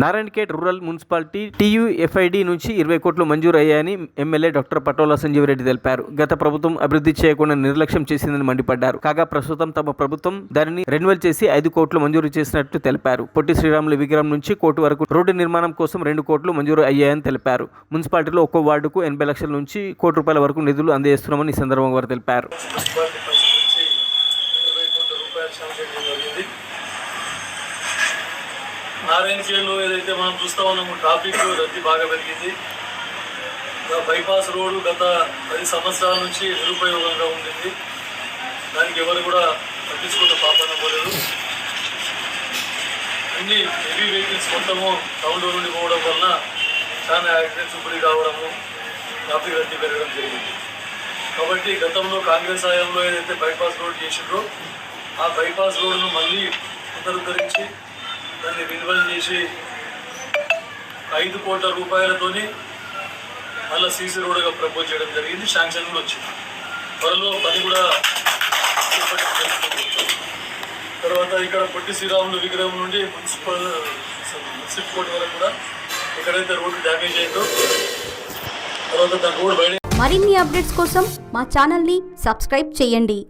Narayankhed rural municipality TUFID నుంచి 20 కోట్లు మంజూరు అయ్యాయని ఎమ్మెల్యే డాక్టర్ పటోల సంజీవ్ రెడ్డి తెలిపారు. గత ప్రభుత్వం అభివృద్ధి చేయకుండా నిర్లక్ష్యం చేసిందని మండిపడ్డారు. కాగా ప్రస్తుతం తమ ప్రభుత్వం దానిని రెన్యువల్ చేసి 5 కోట్లు మంజూరు చేసినట్లు తెలిపారు. పొట్టి శ్రీరాములు విగ్రహం నుంచి కోర్టు వరకు రోడ్డు నిర్మాణం కోసం 2 కోట్లు మంజూరు అయ్యాయని తెలిపారు. మున్సిపాలిటీలో ఒక్కో వార్డుకు 80 లక్షల నుంచి ₹1 కోటి వరకు నిధులు అందజేస్తున్నామని ఈ సందర్భంగా వారు తెలిపారు. నారాయణఖేడ్లో ఏదైతే మనం చూస్తా ఉన్నాము ట్రాఫిక్ రద్దీ బాగా పెరిగింది. బైపాస్ రోడ్డు గత 10 సంవత్సరాల నుంచి నిరుపయోగంగా ఉండింది. దానికి ఎవరు కూడా పట్టించుకున్న పాపన పోలేదు. అన్ని హెవీ వెహికల్స్ మొత్తము టౌన్లో నుండి పోవడం వలన చాలా యాక్సిడెంట్స్ గురి కావడము, ట్రాఫిక్ రద్దీ పెరగడం జరిగింది. కాబట్టి గతంలో కాంగ్రెస్ హయాంలో ఏదైతే బైపాస్ రోడ్ చేసిండ్రో ఆ బైపాస్ రోడ్డును మళ్ళీ పునరుద్ధరించి దాన్ని రెన్యువల్ చేసి 5 కోట్ల రూపాయలతోని మళ్ళీ సీసీ రోడ్డుగా ప్రపోజ్ చేయడం జరిగింది. శాంక్షన్ కూడా వచ్చింది. త్వరలో పని కూడా తర్వాత ఇక్కడ పొట్టి శ్రీరాములు విగ్రహం నుండి మున్సిపల్ కోర్టు వరకు కూడా ఎక్కడైతే రోడ్డు డ్యామేజ్ అయిందో తర్వాత దాని రోడ్డు బయట. మరిన్ని అప్డేట్స్ కోసం మా ఛానల్ని సబ్స్క్రైబ్ చేయండి.